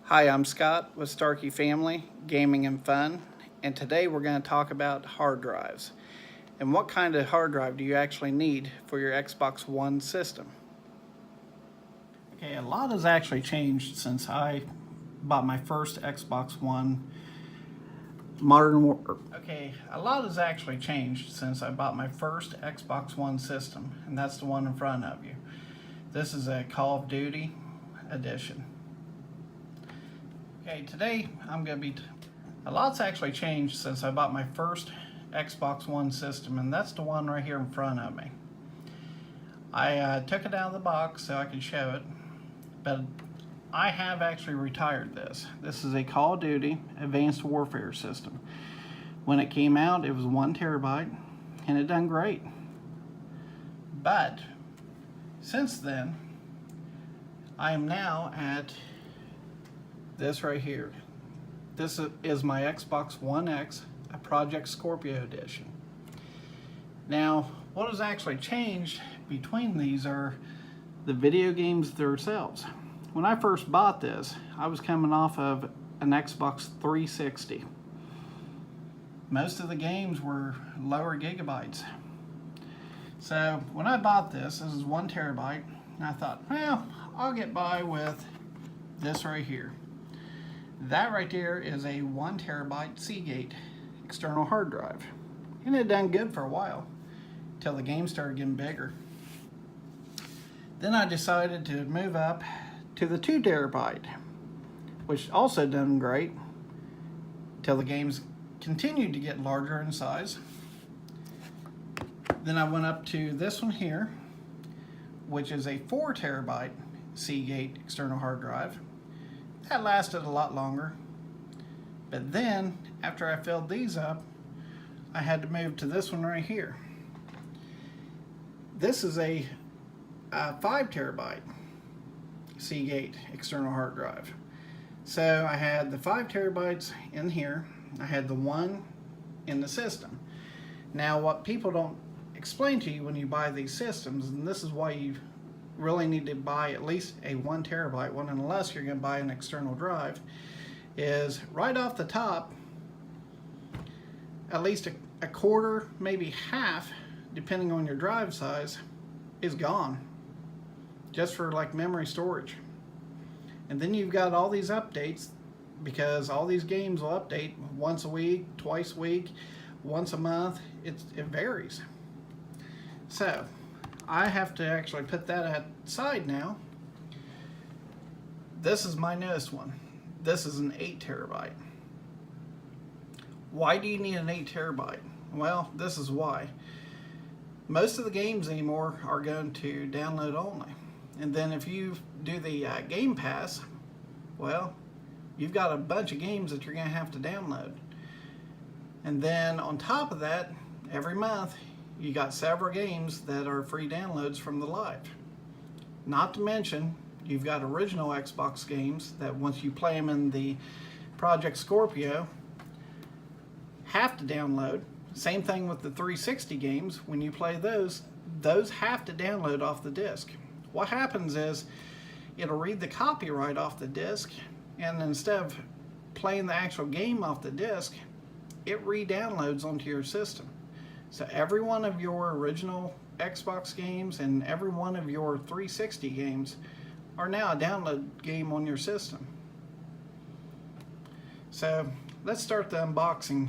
Hi, I'm Scott with Starkey Family, Gaming and Fun, and today we're going to talk about hard drives. And what kind of hard drive do you actually need for your Xbox One system? Okay, a lot has actually changed since I bought my first Xbox One a lot has actually changed since I bought my first Xbox One system, and that's the one in front of you. This is a Call of Duty edition. Okay, today a lot's actually changed since I bought my first Xbox One system, and that's the one right here in front of me. I took it out of the box so I could show it, but I have actually retired this. This is a Call of Duty Advanced Warfare system. When it came out, it was 1 terabyte, and it done great. But since then, I am now at this right here. This is my Xbox One X, a Project Scorpio edition. Now, what has actually changed between these are the video games themselves. When I first bought this, I was coming off of an Xbox 360. Most of the games were lower gigabytes. So when I bought this is 1 terabyte, and I thought, well, I'll get by with this right here. That right there is a 1 terabyte Seagate external hard drive. And it done good for a while, until the game started getting bigger. Then I decided to move up to the 2 terabyte, which also done great, until the games continued to get larger in size. Then I went up to this one here, which is a 4 terabyte Seagate external hard drive. That lasted a lot longer. But then, after I filled these up, I had to move to this one right here. This is a 5 terabyte Seagate external hard drive. So I had the 5 terabytes in here. I had the one in the system. Now, what people don't explain to you when you buy these systems, and this is why you really need to buy at least a 1 terabyte one, unless you're going to buy an external drive, is right off the top, at least a quarter, maybe half, depending on your drive size, is gone, just for like memory storage. And then you've got all these updates, because all these games will update once a week, twice a week, once a month. It varies. So I have to actually put that aside now. This is my newest one. This is an 8 terabyte. Why do you need an 8 terabyte? Well, this is why. Most of the games anymore are going to download only. And then if you do the Game Pass, well, you've got a bunch of games that you're going to have to download. And then on top of that, every month, you got several games that are free downloads from the live. Not to mention, you've got original Xbox games that once you play them in the Project Scorpio, have to download. Same thing with the 360 games. When you play those have to download off the disc. What happens is, it'll read the copyright off the disc, and instead of playing the actual game off the disc, it re-downloads onto your system. So every one of your original Xbox games and every one of your 360 games are now a download game on your system. So let's start the unboxing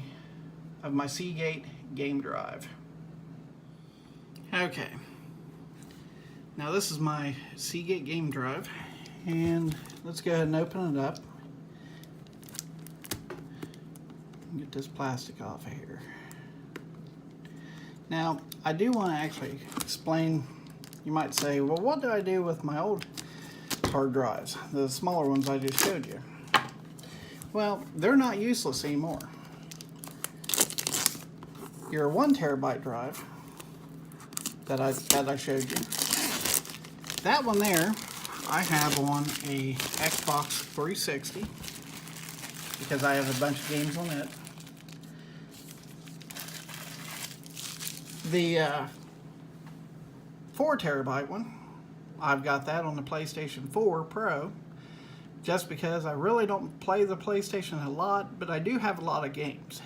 of my Seagate Gamedrive. Okay, now this is my Seagate Gamedrive, and let's go ahead and open it up. Get this plastic off of here. Now, I do want to actually explain. You might say, well, what do I do with my old hard drives, the smaller ones I just showed you? Well, they're not useless anymore. Your 1 terabyte drive that I showed you, that one there I have on a Xbox 360 because I have a bunch of games on it. The 4 terabyte one, I've got that on the PlayStation 4 Pro, just because I really don't play the PlayStation a lot, but I do have a lot of games.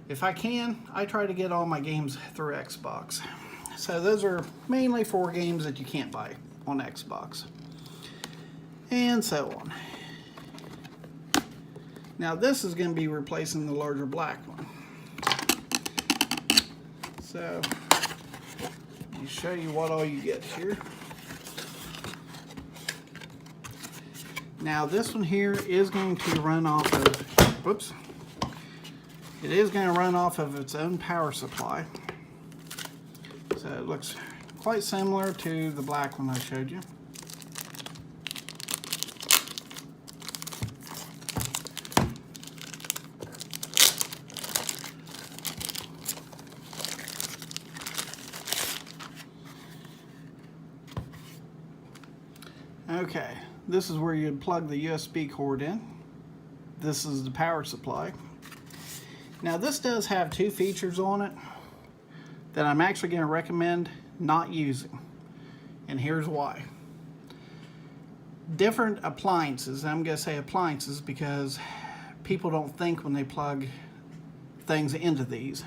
If I can, I try to get all my games through Xbox. So those are mainly 4 games that you can't buy on Xbox. And so on. Now this is going to be replacing the larger black one. So, let me show you what all you get here. Now this one here is going to run off of, whoops, it is going to run off of its own power supply. So it looks quite similar to the black one I showed you. Okay, this is where you'd plug the USB cord in. This is the power supply. Now this does have 2 features on it that I'm actually going to recommend not using. And here's why. Different appliances, I'm going to say appliances because people don't think when they plug things into these.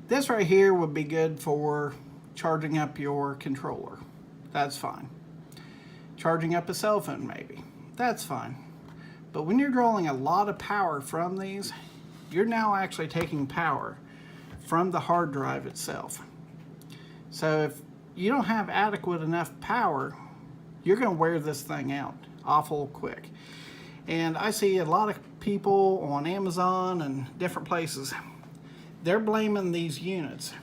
This right here would be good for charging up your controller. That's fine. Charging up a cell phone maybe. That's fine. But when you're drawing a lot of power from these, you're now actually taking power from the hard drive itself. So if you don't have adequate enough power, you're going to wear this thing out awful quick. And I see a lot of people on Amazon and different places, they're blaming these units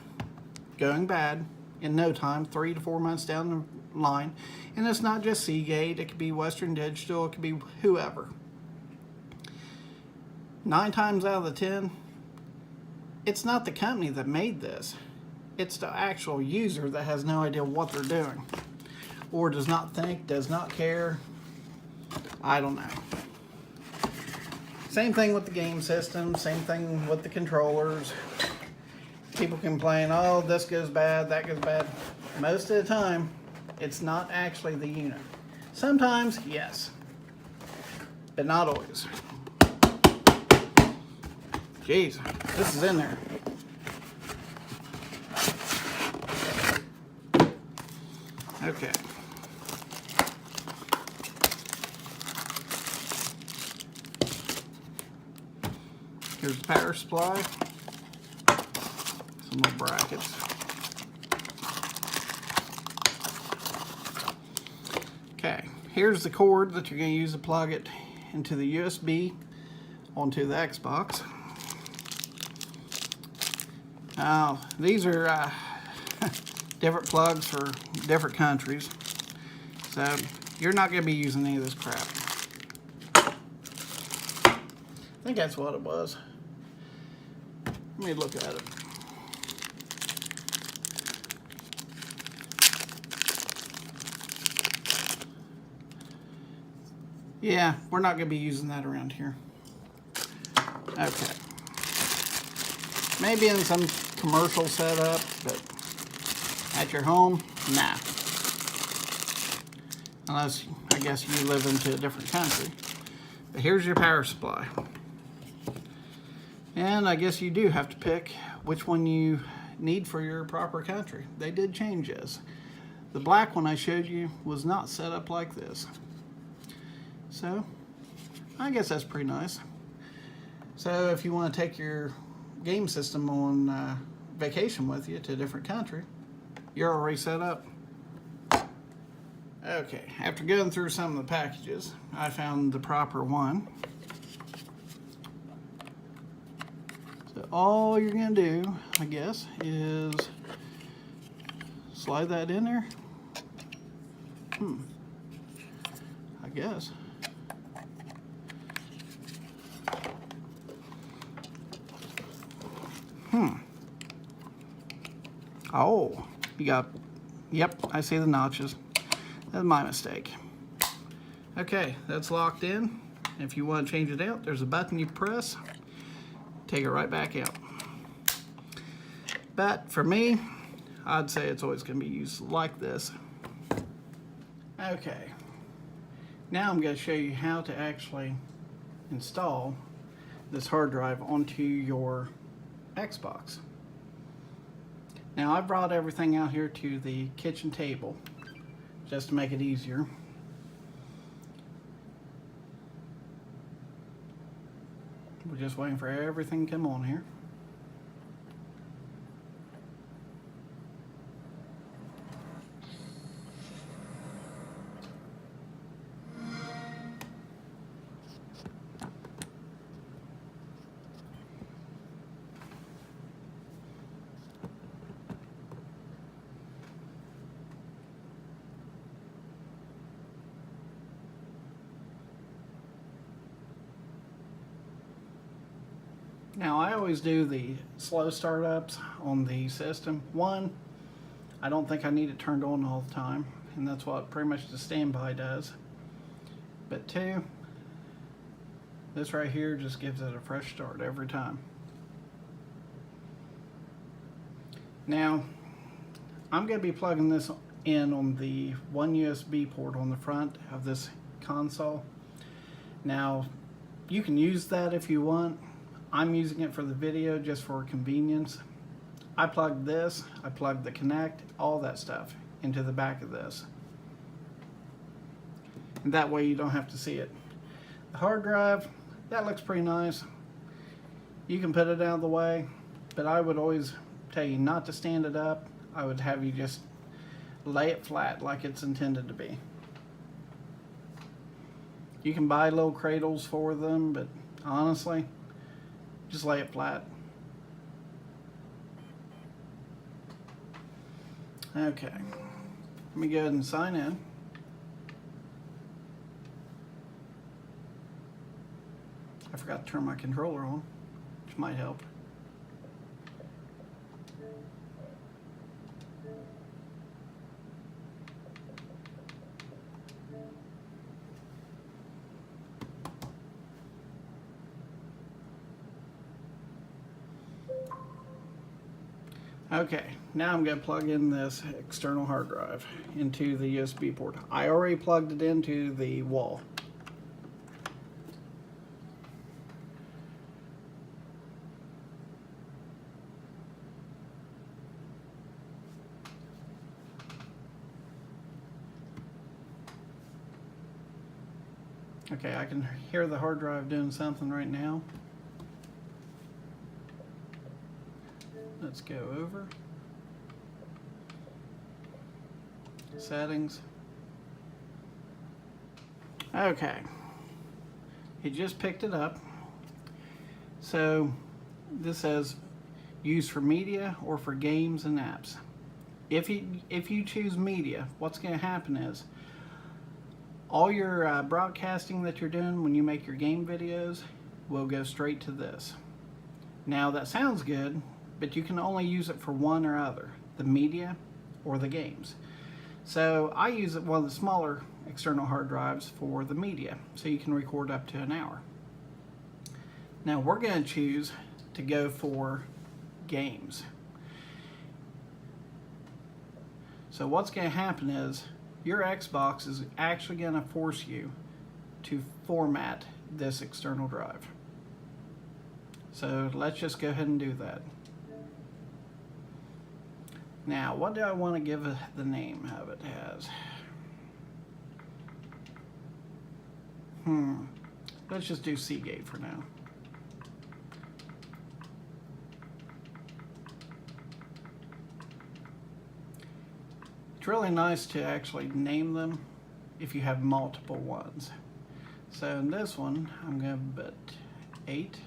going bad in no time, 3 to 4 months down the line. And it's not just Seagate, it could be Western Digital, it could be whoever. 9 times out of the 10, it's not the company that made this. It's the actual user that has no idea what they're doing. Or does not think, does not care. I don't know. Same thing with the game system, same thing with the controllers. People complain, oh, this goes bad, that goes bad. Most of the time, it's not actually the unit. Sometimes, yes, but not always. Jeez, this is in there. Okay. Here's the power supply. Some little brackets. Okay, here's the cord that you're going to use to plug it into the USB onto the Xbox. Now, these are different plugs for different countries, so you're not going to be using any of this crap. I think that's what it was. Let me look at it. Yeah, we're not going to be using that around here. Okay. Maybe in some commercial setup, but at your home, nah. Unless, I guess, you live into a different country. But here's your power supply. And I guess you do have to pick which one you need for your proper country. They did change this. The black one I showed you was not set up like this. So, I guess that's pretty nice. So if you want to take your game system on vacation with you to a different country, you're already set up. Okay, after going through some of the packages, I found the proper one. So all you're going to do, I guess, is slide that in there. I guess. Oh, you got, yep, I see the notches. That's my mistake. Okay, that's locked in. If you want to change it out, there's a button you press. Take it right back out. But for me, I'd say it's always going to be used like this. Okay. Now I'm going to show you how to actually install this hard drive onto your Xbox. Now I brought everything out here to the kitchen table just to make it easier. We're just waiting for everything to come on here. Now I always do the slow startups on the system. One, I don't think I need it turned on all the time, and that's what pretty much the standby does. But two, this right here just gives it a fresh start every time. Now, I'm going to be plugging this in on the one USB port on the front of this console. Now, you can use that if you want. I'm using it for the video just for convenience. I plugged this, I plugged the Kinect, all that stuff into the back of this. And that way you don't have to see it. The hard drive, that looks pretty nice. You can put it out of the way, but I would always tell you not to stand it up. I would have you just lay it flat like it's intended to be. You can buy little cradles for them, but honestly, just lay it flat. Okay, let me go ahead and sign in. I forgot to turn my controller on, which might help. Okay, now I'm going to plug in this external hard drive into the USB port. I already plugged it into the wall. Okay, I can hear the hard drive doing something right now. Let's go over settings. Okay, it just picked it up. So this says used for media or for games and apps. If you choose media, what's going to happen is all your broadcasting that you're doing when you make your game videos will go straight to this. Now that sounds good, but you can only use it for one or other, the media or the games. So I use one of the smaller external hard drives for the media, so you can record up to an hour. Now we're going to choose to go for games. So what's going to happen is your Xbox is actually going to force you to format this external drive. So let's just go ahead and do that. Now, what do I want to give the name of it as? Let's just do Seagate for now. It's really nice to actually name them if you have multiple ones. So in this one, I'm going to put 8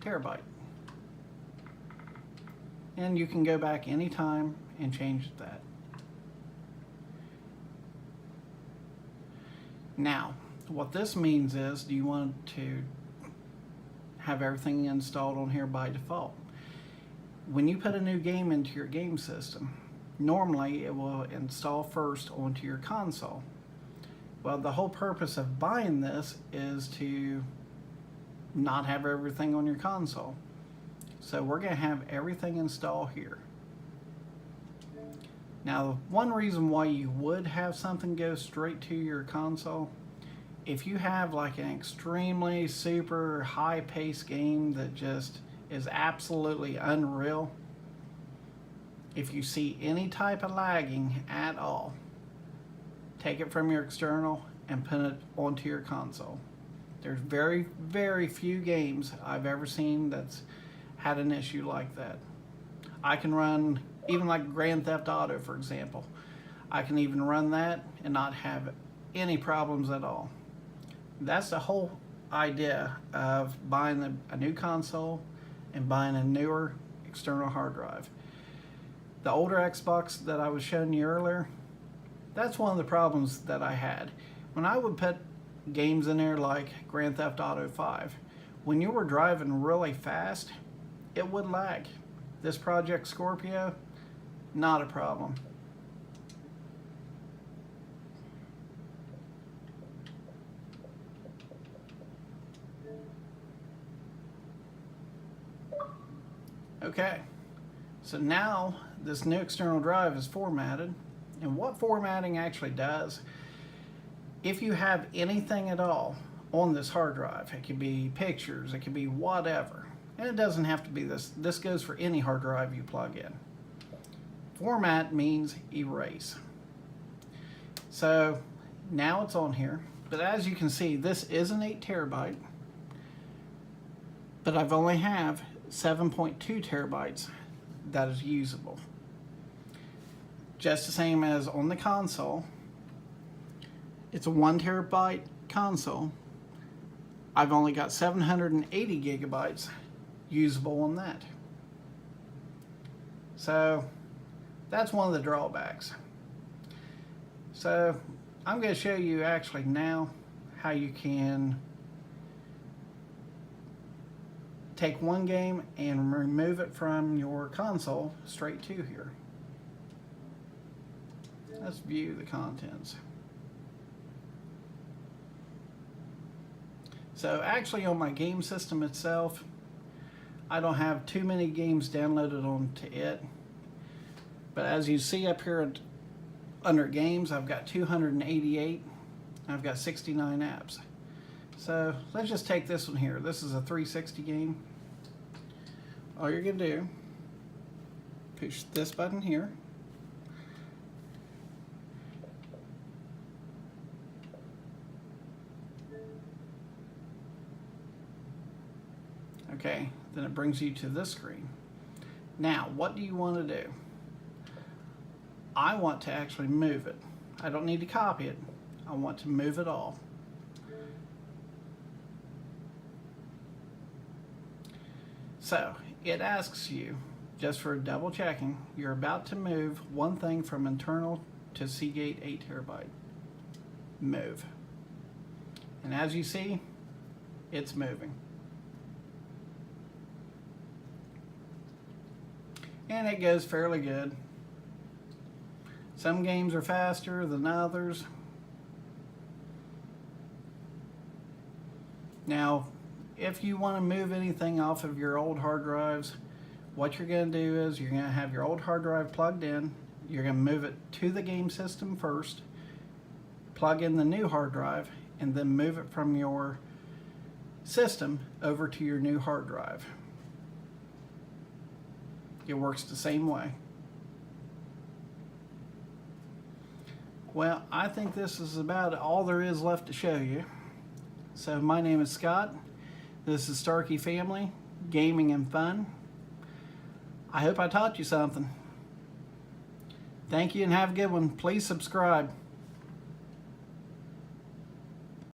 terabyte. And you can go back anytime and change that. Now, what this means is, do you want to have everything installed on here by default? When you put a new game into your game system, normally it will install first onto your console. Well, the whole purpose of buying this is to not have everything on your console. So we're going to have everything installed here. Now, one reason why you would have something go straight to your console, if you have like an extremely super high-paced game that just is absolutely unreal, if you see any type of lagging at all, take it from your external and put it onto your console. There's very, very few games I've ever seen that's had an issue like that. I can run, even like Grand Theft Auto, for example. I can even run that and not have any problems at all. That's the whole idea of buying a new console and buying a newer external hard drive. The older Xbox that I was showing you earlier, that's one of the problems that I had. When I would put games in there like Grand Theft Auto 5, when you were driving really fast, it would lag. This Project Scorpio, not a problem. Okay, so now this new external drive is formatted, and what formatting actually does, if you have anything at all on this hard drive, it could be pictures, it could be whatever, and it doesn't have to be this. This goes for any hard drive you plug in. Format means erase. So now it's on here, but as you can see, this is an 8 terabyte, but I've only have 7.2 terabytes that is usable. Just the same as on the console. It's a 1 terabyte console. I've only got 780 gigabytes usable on that. So that's one of the drawbacks. So I'm going to show you actually now how you can take one game and remove it from your console straight to here. Let's view the contents. So actually on my game system itself, I don't have too many games downloaded onto it. But as you see up here under games, I've got 288. I've got 69 apps. So let's just take this one here. This is a 360 game. All you're going to do, push this button here. Okay, then it brings you to this screen. Now, what do you want to do? I want to actually move it. I don't need to copy it. I want to move it all. So, it asks you, just for double checking, you're about to move one thing from internal to Seagate 8 terabyte. Move. And as you see, it's moving. And it goes fairly good. Some games are faster than others. Now, if you want to move anything off of your old hard drives, what you're going to do is you're going to have your old hard drive plugged in. You're going to move it to the game system first, plug in the new hard drive, and then move it from your system over to your new hard drive. It works the same way. Well, I think this is about all there is left to show you. So my name is Scott. This is Starkey Family, Gaming and Fun. I hope I taught you something. Thank you and have a good one. Please subscribe.